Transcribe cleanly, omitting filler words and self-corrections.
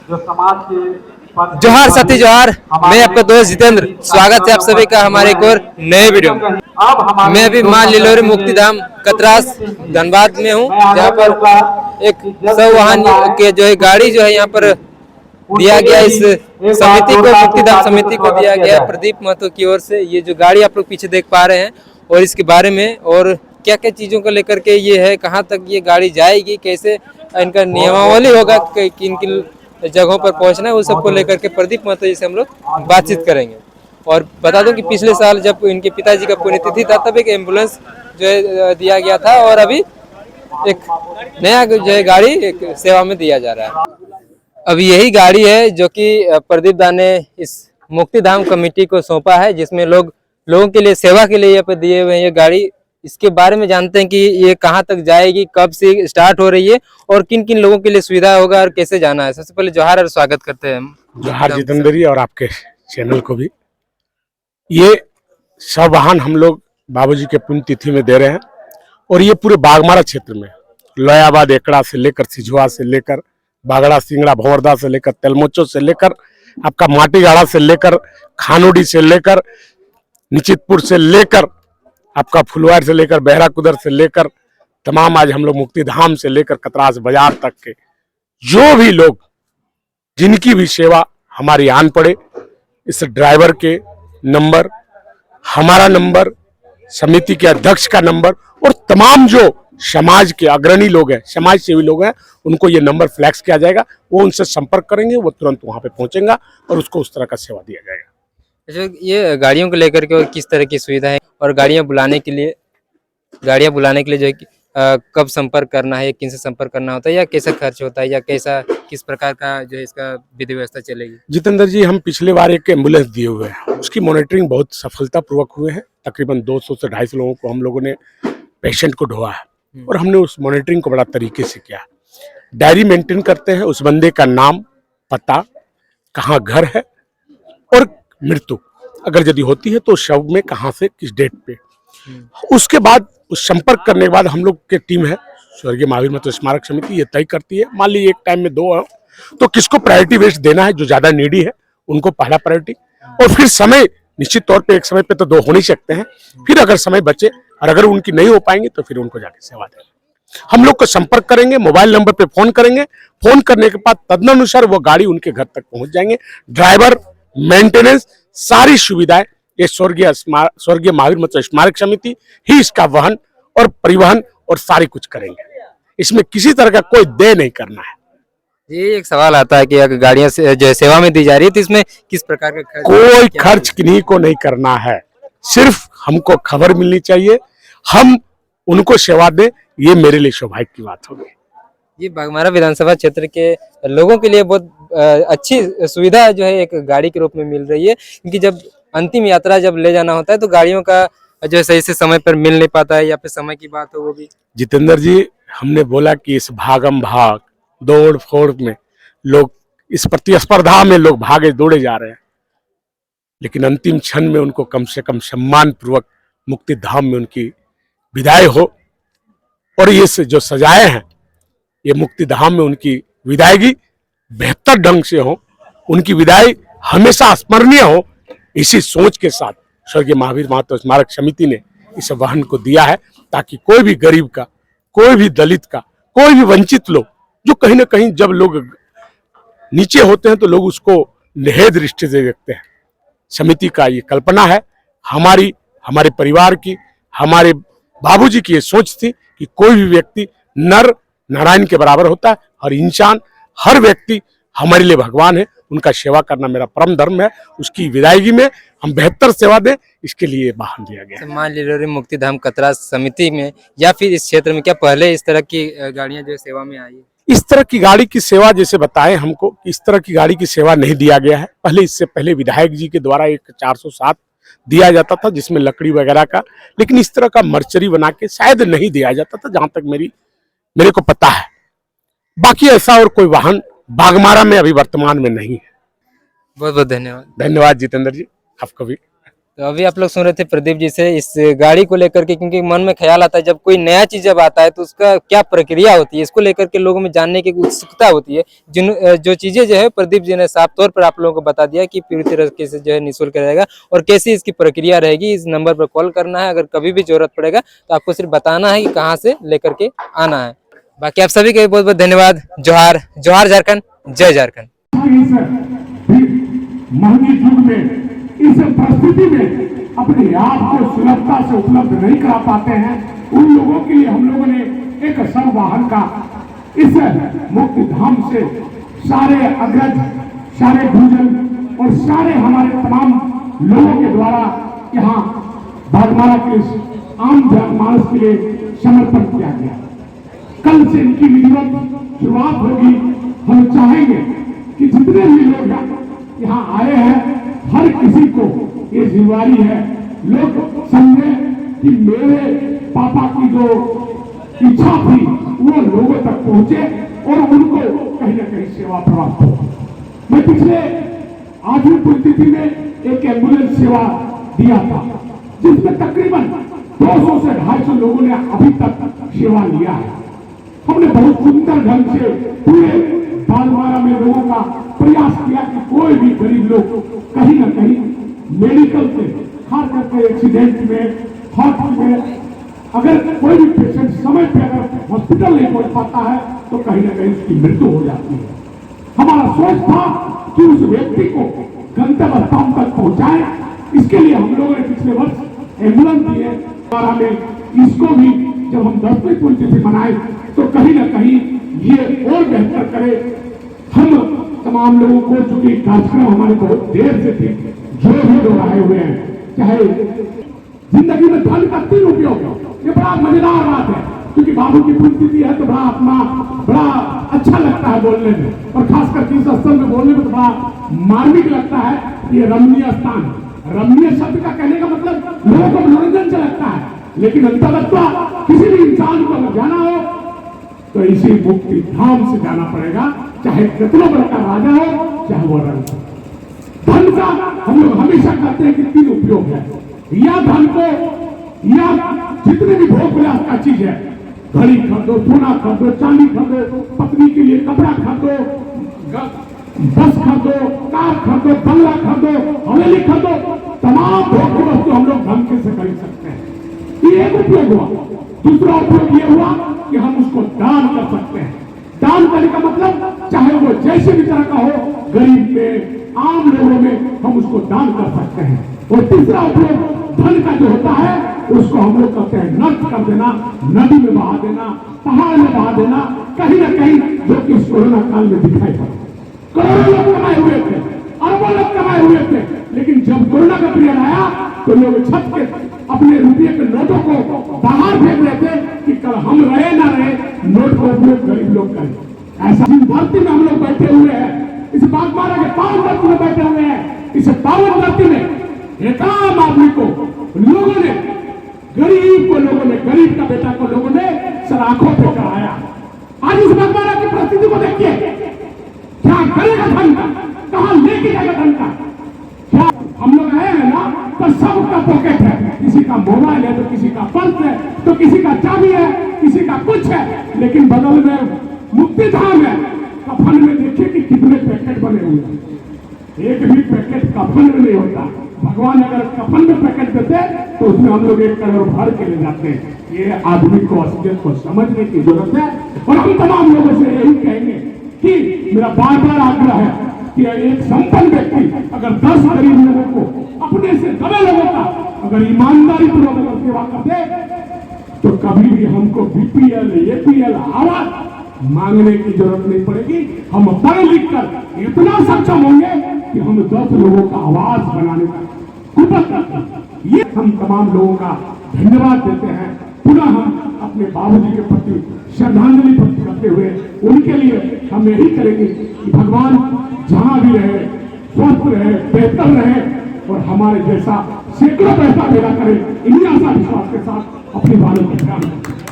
जो समाज के जोहार साथी जोहार। मैं आपका दोस्त जितेंद्र, स्वागत है आप सभी का हमारे एक और नए वीडियो में। मैं अभी मां लिलोरी मुक्तिधाम कतरास धनबाद में हूँ, जहाँ पर एक सवाहन के जो है गाड़ी जो है यहाँ पर दिया गया इस समिति को, मुक्तिधाम समिति को दिया गया है प्रदीप महतो की ओर से। ये जो गाड़ी आप लोग पीछे देख पा रहे हैं और इसके बारे में और क्या क्या चीज़ों को लेकर के ये है, कहाँ तक ये गाड़ी जाएगी, कैसे इनका नियमावली होगा, किन किन जगहों पर पहुंचना है, उस सबको लेकर के प्रदीप महतो जी से हम लोग बातचीत करेंगे। और बता दूं कि पिछले साल जब इनके पिताजी का पुण्यतिथि था तब एक एम्बुलेंस जो है दिया गया था और अभी एक नया जो है गाड़ी एक सेवा में दिया जा रहा है। अभी यही गाड़ी है जो कि प्रदीप दा ने इस मुक्तिधाम कमेटी को सौंपा है, जिसमें लोगों के लिए सेवा के लिए यहाँ पे दिए हुए हैं ये गाड़ी। इसके बारे में जानते हैं कि ये कहाँ तक जाएगी, कब से स्टार्ट हो रही है और किन किन लोगों के लिए सुविधा होगा और कैसे जाना है। सबसे पहले जोहार और स्वागत करते हैं हम। जोहार जितेंद्र जी और आपके चैनल को भी। ये सब वाहन हम लोग बाबूजी के पुण्यतिथि में दे रहे हैं और ये पूरे बागमारा क्षेत्र में लोयाबाद एकड़ा से लेकर सिझुआ से लेकर बागड़ा सिंगड़ा भंवरदा से लेकर तेलमोचो से लेकर आपका माटीगाड़ा से लेकर खानोडी से लेकर निचितपुर से लेकर आपका फुलवार से लेकर बहरा कुदर से लेकर तमाम आज हम लोग मुक्तिधाम से लेकर कतरास बाजार तक के जो भी लोग जिनकी भी सेवा हमारी आन पड़े, इस ड्राइवर के नंबर, हमारा नंबर, समिति के अध्यक्ष का नंबर और तमाम जो समाज के अग्रणी लोग हैं, समाज सेवी लोग हैं, उनको ये नंबर फ्लैक्स किया जाएगा। वो उनसे संपर्क करेंगे, वो तुरंत वहां पे पहुंचेगा और उसको उस तरह का सेवा दिया जाएगा। अच्छा, ये गाड़ियों को लेकर के और किस तरह की सुविधा है और गाड़ियां बुलाने के लिए जो है कब संपर्क करना है, किन से संपर्क करना होता है, या कैसा खर्च होता है, या कैसा किस प्रकार का जो है इसका विधि व्यवस्था चलेगी? जितेंद्र जी, हम पिछले बार एक एम्बुलेंस दिए हुए हैं, उसकी मॉनिटरिंग बहुत सफलतापूर्वक हुए हैं। तकरीबन 200 से 250 लोगों को हम लोगों ने पेशेंट को ढोआ है और हमने उस मॉनिटरिंग को बड़ा तरीके से किया। डायरी मेंटेन करते हैं, उस बंदे का नाम, पता, कहाँ घर है और मृत्यु अगर यदि होती है तो शव में कहाँ से किस डेट पे। उसके बाद उस संपर्क करने के बाद हम लोग की टीम है स्वर्गीय महावीर महतो स्मारक समिति, ये तय करती है। मान लीजिए एक टाइम में 2 हो तो किसको प्रायोरिटी बेस्ड देना है, जो ज्यादा नीडी है उनको पहला प्रायोरिटी। और फिर समय निश्चित तौर पे एक समय पे तो 2 हो नहीं सकते हैं, फिर अगर समय बचे और अगर उनकी नहीं हो पाएंगे तो फिर उनको जाके सेवा देंगे। हम लोग को संपर्क करेंगे, मोबाइल नंबर पे फोन करेंगे, फोन करने के बाद तदनुसार वो गाड़ी उनके घर तक पहुंच जाएंगे। ड्राइवर, मेंटेनेंस, सारी सुविधाएं ये स्वर्गीय महावीर महतो स्मारक समिति ही इसका वहन और परिवहन और सारी कुछ करेंगे। इसमें किसी तरह का कोई देय नहीं करना है। ये एक सवाल आता है कि अगर गाड़ियां से जो सेवा में दी जा रही है तो इसमें किस प्रकार का खर्च, कोई खर्च किन्हीं को नहीं करना है, सिर्फ हमको खबर मिलनी चाहिए, हम उनको सेवा दें, ये मेरे लिए सौभाग्य की बात होगी। ये बागमारा विधानसभा क्षेत्र के लोगों के लिए बहुत अच्छी सुविधा जो है एक गाड़ी के रूप में मिल रही है, क्योंकि जब अंतिम यात्रा जब ले जाना होता है तो गाड़ियों का जो है सही से समय पर मिल नहीं पाता है, या फिर समय की बात हो वो भी। जितेंद्र जी, हमने बोला कि इस भागम भाग दौड़ फोड़ में लोग, इस प्रतिस्पर्धा में लोग भागे दौड़े जा रहे हैं, लेकिन अंतिम क्षण में उनको कम से कम सम्मान पूर्वक मुक्तिधाम में उनकी विदाई हो और ये जो सजाए हैं ये मुक्तिधाम में उनकी विदायगी बेहतर ढंग से हो, उनकी विदाई हमेशा स्मरणीय हो, इसी सोच के साथ स्वर्गीय महावीर महतो स्मारक समिति ने इस वाहन को दिया है, ताकि कोई भी गरीब का, कोई भी दलित का, कोई भी वंचित लोग, जो कहीं ना कहीं जब लोग नीचे होते हैं तो लोग उसको निषेध दृष्टि से देखते हैं। समिति का ये कल्पना है, हमारे परिवार की, हमारे बाबूजी की ये सोच थी कि कोई भी व्यक्ति नर नारायण के बराबर होता है, हर इंसान, हर व्यक्ति हमारे लिए भगवान है, उनका सेवा करना मेरा परम धर्म है। उसकी विदायगी में हम बेहतर सेवा दें, इसके लिए वाहन दिया गया। मां लिलोरी मुक्तिधाम कतरास समिति में या फिर इस क्षेत्र में क्या पहले इस तरह की गाड़ियां जो सेवा में आई है? इस तरह की गाड़ी की सेवा, जैसे बताएं हमको, इस तरह की गाड़ी की सेवा नहीं दिया गया है पहले। इससे पहले विधायक जी के द्वारा एक 407 दिया जाता था जिसमें लकड़ी वगैरह का, लेकिन इस तरह का मर्चरी बना के शायद नहीं दिया जाता था, जहां तक मेरे को पता है। बाकी ऐसा और कोई वाहन बागमारा में अभी वर्तमान में नहीं है। बहुत बहुत धन्यवाद। धन्यवाद जितेंद्र जी, आपको भी। तो अभी आप लोग सुन रहे थे प्रदीप जी से इस गाड़ी को लेकर के, क्योंकि मन में ख्याल आता है जब कोई नया चीज जब आता है तो उसका क्या प्रक्रिया होती है, इसको लेकर के लोगों में जानने की उत्सुकता होती है। जो चीजें जो है प्रदीप जी ने साफ तौर पर आप लोगों को बता दिया कि पूरी तरीके से जो है निःशुल्क रहेगा और कैसी इसकी प्रक्रिया रहेगी। इस नंबर पर कॉल करना है, अगर कभी भी जरूरत पड़ेगा तो आपको सिर्फ बताना है कि कहाँ से लेकर के आना है। बाकी आप सभी का बहुत बहुत धन्यवाद। जोहार जोहार झारखंड, जय झारखंड। महंगी युग में इस परिस्थिति में अपने आप को सुलभता से उपलब्ध नहीं करा पाते हैं, उन लोगों के लिए हम लोगों ने एक संवाहन का इस मुक्ति धाम से सारे अग्रज, सारे भूजन और सारे हमारे तमाम लोगों के द्वारा यहाँ बागमारा के आम जनमानस के लिए समर्पण किया गया। कल से इनकी विधिवत शुरुआत होगी। हम चाहेंगे कि जितने भी लोग यहाँ आए हैं, हर किसी को ये जिम्मेदारी है, लोग समझे कि मेरे पापा की जो इच्छा थी वो लोगों तक पहुंचे और उनको कहीं ना कहीं सेवा प्राप्त हो। मैं पिछले आधी पुण्यतिथि में एक एम्बुलेंस सेवा दिया था, जिसमें तकरीबन 200 से 250 लोगों ने अभी तक सेवा लिया है। हमने बहुत सुंदर ढंग से पूरे बागमारा में लोगों का प्रयास किया कि कोई भी गरीब लोग कहीं ना कहीं मेडिकल से, खास करके एक्सीडेंट में, हार्ट में, अगर कोई भी पेशेंट समय पे अगर हॉस्पिटल नहीं पहुंच पाता है तो कहीं ना कहीं उसकी मृत्यु हो जाती है। हमारा सोच था कि उस व्यक्ति को गंतव्य स्थान तक पहुंचाए। इसके लिए हम लोगों ने पिछले वर्ष एम्बुलेंस दिए। बागमारा में इसको भी जब हम 10वीं पुण्यतिथि मनाए तो कहीं ना कहीं ये और बेहतर करे। हम तमाम लोगों को, चूंकि कार्यक्रम हमारे बहुत देर से थे, जो भी लोग आए हुए हैं, चाहे जिंदगी में धन का 3 उपयोग, ये बड़ा मजेदार बात है, क्योंकि बाबू की पुण्यतिथि है तो बड़ा अच्छा लगता है बोलने में, और खासकर इस स्थल में बोलने में तो बड़ा मार्मिक लगता है। ये रमणीय स्थान, रमणीय शब्द का कहने का मतलब लोगों को मनोरंजन से लगता है, लेकिन अंततः किसी भी इंसान को अगर जाना हो तो इसी मुक्ति धाम से जाना पड़ेगा, चाहे कितना बड़ा का राजा हो, चाहे वो रंग। धन का हम लोग हमेशा कहते हैं कि 3 उपयोग है, या धन को, या जितने भी भोग विलास का चीज है, घड़ी खरीदो, सोना खरीदो, चांदी खरीदो, पत्नी के लिए कपड़ा खरीदो, बस खरीदो, कार खरीदो, बंगला खरीदो, हवेली खरीदो, तमाम भोग की वस्तु हम लोग धन से खरीद सकते हैं। ये एक उपयोग हुआ। दूसरा उपयोग ये हुआ कि हम उसको दान कर सकते हैं। दान करने का मतलब चाहे वो जैसे भी तरह का हो, गरीब में, आम लोगों में, हम उसको दान कर सकते हैं। और तीसरा उपयोग धन का जो होता है उसको हम लोग कहते हैं नष्ट कर देना, नदी में बहा देना, पहाड़ में बहा देना, कहीं ना कहीं, जो कि इस कोरोना काल में दिखाई पड़ा। करोड़ों लोग कमाए हुए थे, अरबों लोग कमाए हुए थे, लेकिन जब कोरोना का पीरियड आया तो लोग छत के अपने रुपये के नोटों को बाहर फेंक रहे थे कि कल हम रहे ना रहे, नोट का उपयोग गरीब लोग करें। ऐसा धरती में हम लोग बैठे हुए हैं, इस बागमारा के पावन धरती में बैठे हुए हैं। इस पावन धरती में एक आम आदमी को लोगों ने, गरीब का बेटा को लोगों ने सराखों पे कराया। आज इस बागमारा की परिस्थिति को देखिए, क्या करेगा धन का, कहां लेके जाएगा धन का। क्या हम लोग आए हैं ना, तो सबका पॉकेट है, किसी का मोबाइल है तो किसी का पर्स है तो किसी का चाबी है, किसी का कुछ है, लेकिन बगल में मुक्ति धाम है। कफन में देखिए कि कितने पैकेट बने हुए हैं, एक भी पैकेट कफन में नहीं होता। भगवान अगर कफन में पैकेट देते तो उसमें हम लोग 1 करोड़ भर के ले जाते हैं। ये आदमी को, असलियत को समझने की जरूरत है। और हम तमाम लोगों से यही कहेंगे कि मेरा बार बार आग्रह है कि एक संपन्न व्यक्ति अगर 10 गरीब लोगों को, अपने से दबे लोगों का अगर ईमानदारी पूर्वक अगर सेवा कर दे तो कभी भी हमको बीपीएल, एपीएल, आवास मांगने की जरूरत नहीं पड़ेगी। हम पढ़ लिख कर इतना सक्षम होंगे कि हम 10 लोगों का आवास बनाने का कुपत करते हैं। ये हम तमाम लोगों का धन्यवाद देते हैं। पुनः हम अपने बाबूजी के प्रति श्रद्धांजलि करते हुए उनके लिए हम यही करेंगे कि भगवान जहां भी रहे, स्वस्थ रहे, बेहतर रहे और हमारे जैसा सैकड़ों पैसा पैदा करे। इन्हीं आशा विश्वास के साथ अपनी बातों को ध्यान रखें।